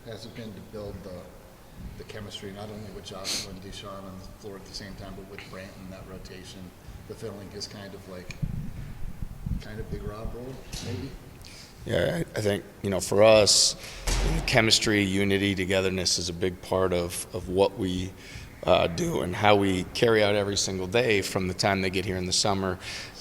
has it been to build the chemistry, not only with Joshua and Deshaun on the floor at the same time, but with Branton, that rotation, the filling is kind of Big Rob role, maybe? Yeah, I think, for us, chemistry, unity, togetherness is a big part of what we do and how we carry out every single day from the time they get here in the summer.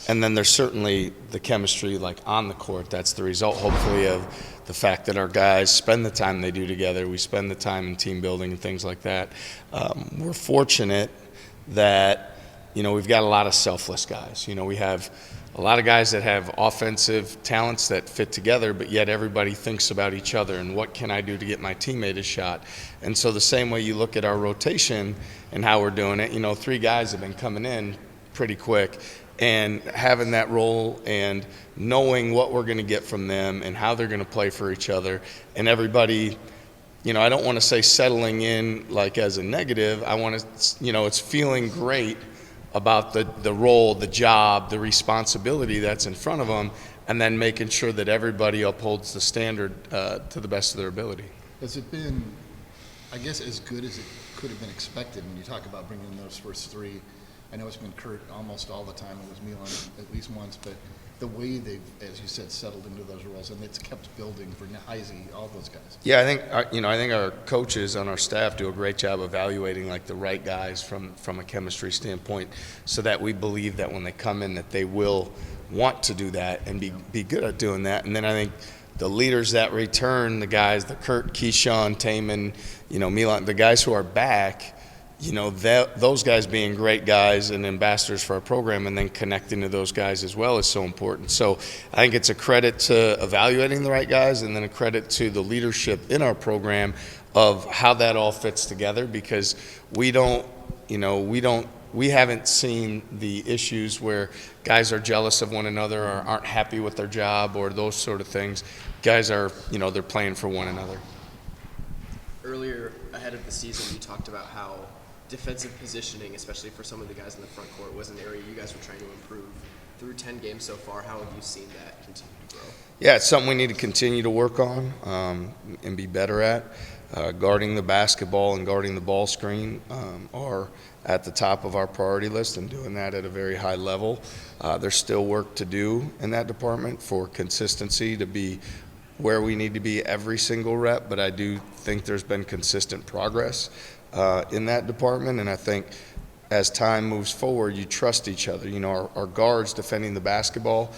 And then there's certainly the chemistry like on the court. That's the result, hopefully, of the fact that our guys spend the time they do together. We spend the time in team building and things like that. We're fortunate that, we've got a lot of selfless guys. We have a lot of guys that have offensive talents that fit together, but yet everybody thinks about each other and what can I do to get my teammate a shot. And so the same way you look at our rotation and how we're doing it, 3 guys have been coming in pretty quick, and having that role and knowing what we're going to get from them and how they're going to play for each other, and everybody, I don't want to say settling in like as a negative. I want to, it's feeling great about the role, the job, the responsibility that's in front of them, and then making sure that everybody upholds the standard to the best of their ability. Has it been, I guess, as good as it could have been expected when you talk about bringing in those first 3? I know it's been Kurt almost all the time. It was Milan at least once, but the way they've, as you said, settled into those roles, and it's kept building for Heisey, all those guys. Yeah, I think our coaches on our staff do a great job evaluating like the right guys from a chemistry standpoint, so that we believe that when they come in that they will want to do that and be good at doing that. And then I think the leaders that return, the guys, the Kurt, Keyshawn, Taman, Milan, the guys who are back, those guys being great guys and ambassadors for our program, and then connecting to those guys as well is so important. So I think it's a credit to evaluating the right guys, and then a credit to the leadership in our program of how that all fits together, because we haven't seen the issues where guys are jealous of one another or aren't happy with their job or those sort of things. Guys are, they're playing for one another. Earlier ahead of the season, you talked about how defensive positioning, especially for some of the guys in the front court, was an area you guys were trying to improve. Through 10 games so far, how have you seen that continue to grow? Yeah, it's something we need to continue to work on and be better at. Guarding the basketball and guarding the ball screen are at the top of our priority list, and doing that at a very high level. There's still work to do in that department for consistency to be where we need to be every single rep, but I do think there's been consistent progress in that department, and I think as time moves forward, you trust each other. Our guards defending the basketball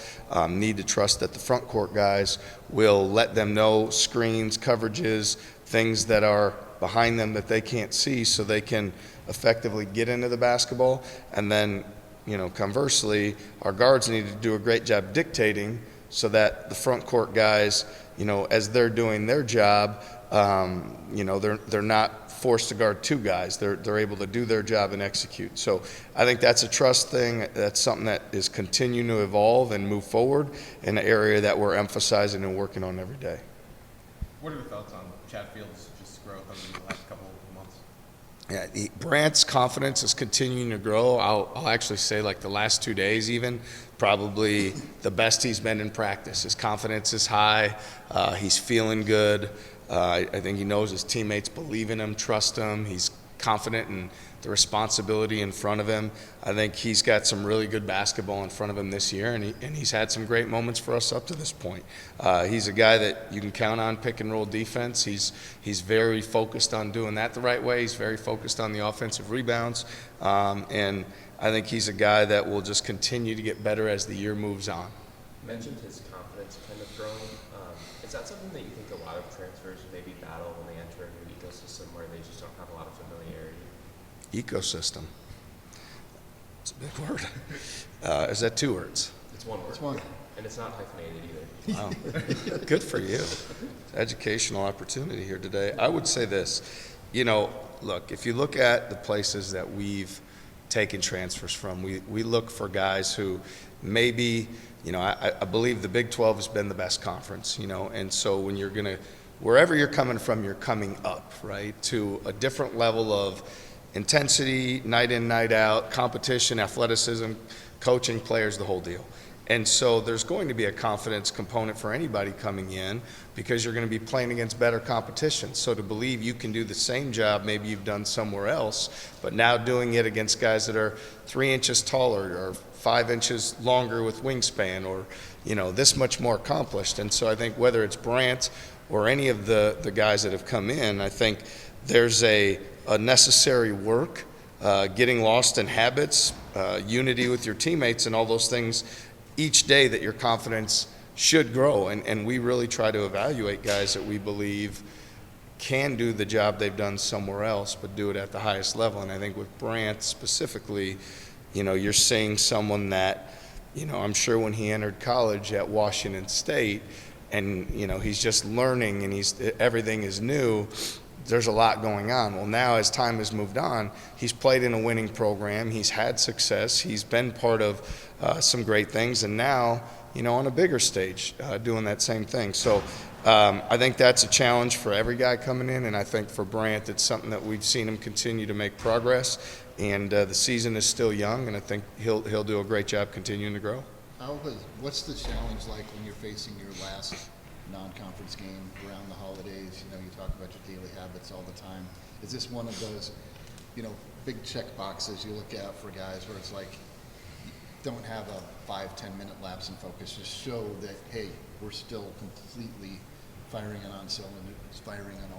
need to trust that the front court guys will let them know screens, coverages, things that are behind them that they can't see, so they can effectively get into the basketball. And then, conversely, our guards need to do a great job dictating, so that the front court guys, as they're doing their job, they're not forced to guard 2 guys. They're able to do their job and execute. So I think that's a trust thing. That's something that is continuing to evolve and move forward, in an area that we're emphasizing and working on every day. What are your thoughts on Chatfield's just growth over the last couple of months? Yeah, Brant's confidence is continuing to grow. I'll actually say, like the last 2 days even, probably the best he's been in practice. His confidence is high. He's feeling good. I think he knows his teammates believe in him, trust him. He's confident in the responsibility in front of him. I think he's got some really good basketball in front of him this year, and he's had some great moments for us up to this point. He's a guy that you can count on pick and roll defense. He's very focused on doing that the right way. He's very focused on the offensive rebounds, and I think he's a guy that will just continue to get better as the year moves on. You mentioned his confidence kind of growing. Is that something that you think a lot of transfers maybe battle when they enter a new ecosystem where they just don't have a lot of familiarity? Ecosystem. It's a big word. Is that 2 words? It's 1 word. It's one. And it's not hyphenated either. Wow. Good for you. Educational opportunity here today. I would say this. Look, if you look at the places that we've taken transfers from, we look for guys who maybe, I believe the Big 12 has been the best conference, and so when you're going to, wherever you're coming from, you're coming up, right, to a different level of intensity, night in, night out, competition, athleticism, coaching, players, the whole deal. And so there's going to be a confidence component for anybody coming in because you're going to be playing against better competition. So to believe you can do the same job maybe you've done somewhere else, but now doing it against guys that are 3 inches taller or 5 inches longer with wingspan or, this much more accomplished. And so I think whether it's Brant or any of the guys that have come in, I think there's a necessary work, getting lost in habits, unity with your teammates and all those things each day that your confidence should grow. And we really try to evaluate guys that we believe can do the job they've done somewhere else, but do it at the highest level. And I think with Brant specifically, you're seeing someone that, I'm sure when he entered college at Washington State and, he's just learning and everything is new, there's a lot going on. Well, now as time has moved on, he's played in a winning program, he's had success, he's been part of some great things, and now, on a bigger stage, doing that same thing. So I think that's a challenge for every guy coming in, and I think for Brant, it's something that we've seen him continue to make progress, and the season is still young, and I think he'll do a great job continuing to grow. What's the challenge like when you're facing your last non-conference game around the holidays? You talk about your daily habits all the time. Is this one of those, big check boxes you look at for guys where it's like, don't have a 5-10 minute lapse in focus, just show that, hey, we're still completely firing on all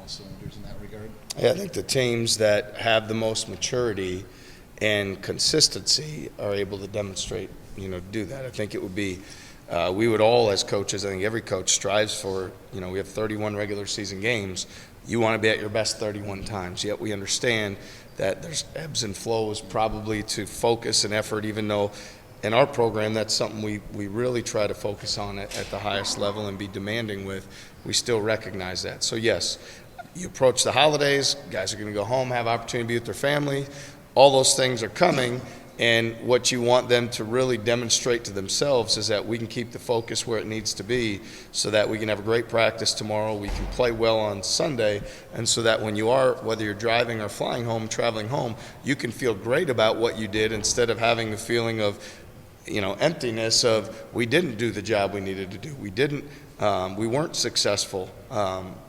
cylinders in that regard? Yeah, I think the teams that have the most maturity and consistency are able to demonstrate, do that. I think it would be, we would all as coaches, I think every coach strives for, we have 31 regular season games. You want to be at your best 31 times, yet we understand that there's ebbs and flows probably to focus and effort, even though in our program, that's something we really try to focus on at the highest level and be demanding with. We still recognize that. So yes, you approach the holidays, guys are going to go home, have opportunity to be with their family. All those things are coming, and what you want them to really demonstrate to themselves is that we can keep the focus where it needs to be so that we can have a great practice tomorrow, we can play well on Sunday, and so that when you are, whether you're driving or flying home, traveling home, you can feel great about what you did instead of having the feeling of emptiness of we didn't do the job we needed to do. We weren't successful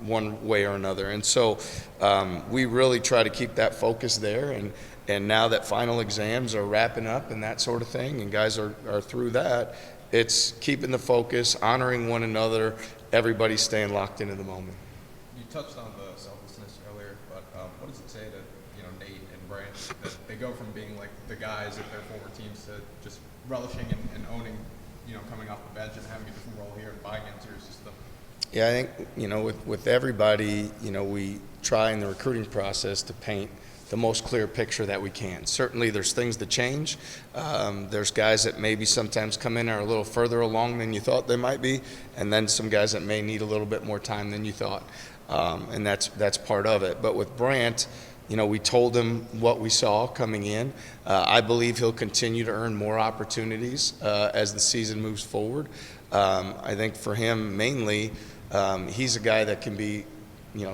one way or another. And so we really try to keep that focus there. And now that final exams are wrapping up and that sort of thing, and guys are through that, it's keeping the focus, honoring one another, everybody staying locked into the moment. You touched on the selflessness earlier, but what does it say to Nate and Brant that they go from being like the guys at their former teams to just relishing and owning, coming off the bench and having a different role here and buying into your system? Yeah, I think, with everybody, we try in the recruiting process to paint the most clear picture that we can. Certainly there's things that change. There's guys that maybe sometimes come in are a little further along than you thought they might be, and then some guys that may need a little bit more time than you thought. And that's part of it. But with Brant, we told him what we saw coming in. I believe he'll continue to earn more opportunities as the season moves forward. I think for him, mainly, he's a guy that can be,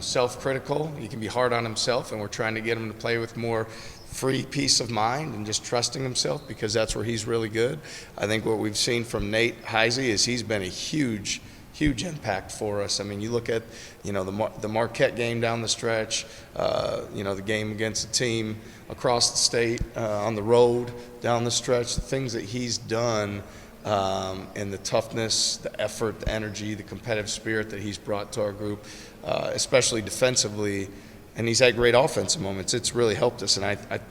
self-critical. He can be hard on himself, and we're trying to get him to play with more free peace of mind and just trusting himself because that's where he's really good. I think what we've seen from Nate Heisey is he's been a huge impact for us. I mean, you look at, the Marquette game down the stretch, the game against the team across the state, on the road down the stretch, the things that he's done, and the toughness, the effort, the energy, the competitive spirit that he's brought to our group, especially defensively, and he's had great offensive moments. It's really helped us, and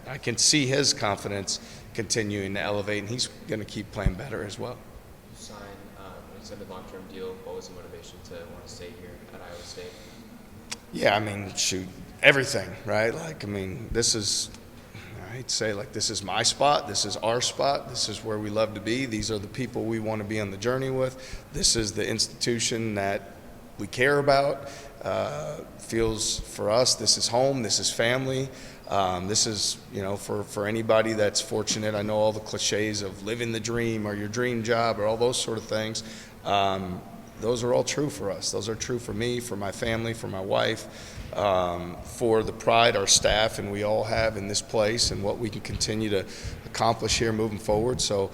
I can see his confidence continuing to elevate, and he's going to keep playing better as well. Sign an extended long-term deal. What was the motivation to want to stay here at Iowa State? Yeah, I mean, shoot, everything, right? This is, I hate to say, this is my spot, this is our spot, this is where we love to be, these are the people we want to be on the journey with, this is the institution that we care about, feels for us, this is home, this is family, this is, for anybody that's fortunate. I know all the cliches of living the dream or your dream job or all those sort of things. those are all true for us. Those are true for me, for my family, for my wife, for the pride our staff and we all have in this place and what we can continue to accomplish here moving forward. So,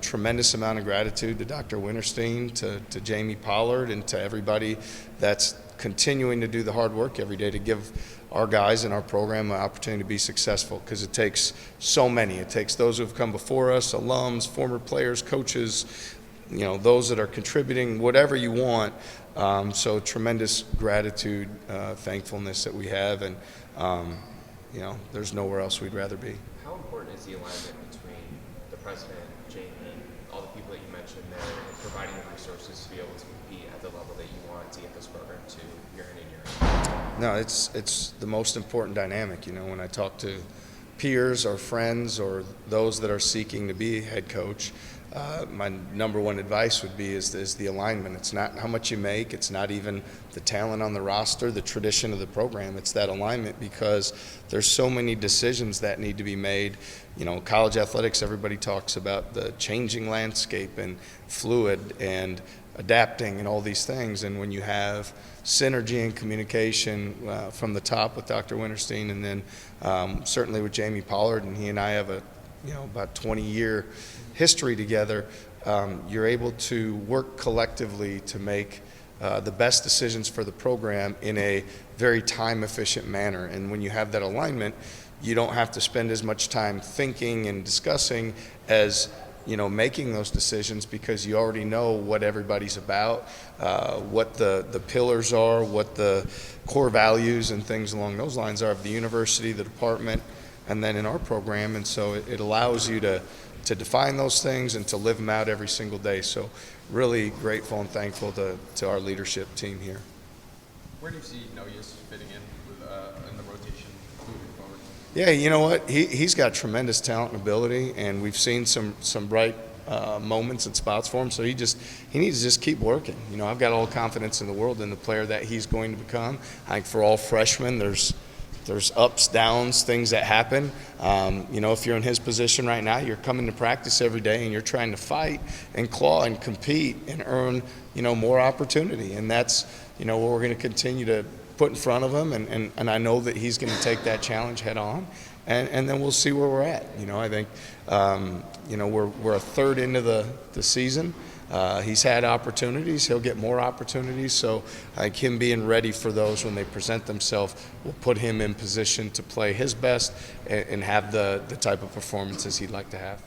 tremendous amount of gratitude to Dr. Winterstein, to Jamie Pollard, and to everybody that's continuing to do the hard work every day to give our guys in our program an opportunity to be successful, because it takes so many. It takes those who have come before us, alums, former players, coaches, those that are contributing, whatever you want. So tremendous gratitude, thankfulness that we have, and there's nowhere else we'd rather be. How important is the alignment between the president, Jamie, all the people that you mentioned there, and providing the resources to be able to compete at the level that you want to get this program to year in and year out? No, it's the most important dynamic. When I talk to peers or friends or those that are seeking to be head coach, my number one advice would be is the alignment. It's not how much you make. It's not even the talent on the roster, the tradition of the program. It's that alignment, because there's so many decisions that need to be made. College athletics, everybody talks about the changing landscape and fluid and adapting and all these things. And when you have synergy and communication from the top with Dr. Winterstein, and then certainly with Jamie Pollard, and he and I have about 20-year history together, you're able to work collectively to make the best decisions for the program in a very time-efficient manner. And when you have that alignment, you don't have to spend as much time thinking and discussing as making those decisions, because you already know what everybody's about, what the pillars are, what the core values and things along those lines are of the university, the department, and then in our program. And so it allows you to define those things and to live them out every single day. So really grateful and thankful to our leadership team here. Where do you see Noyes fitting in in the rotation moving forward? Yeah, you know what? He's got tremendous talent and ability, and we've seen some bright moments and spots for him. So he needs to just keep working. I've got all confidence in the world in the player that he's going to become. I think for all freshmen, there's ups, downs, things that happen. If you're in his position right now, you're coming to practice every day and you're trying to fight and claw and compete and earn, more opportunity. And that's, what we're going to continue to put in front of him. And I know that he's going to take that challenge head on. And then we'll see where we're at. I think, we're a third into the season. He's had opportunities. He'll get more opportunities. So I think him being ready for those when they present themselves will put him in position to play his best and have the type of performances he'd like to have.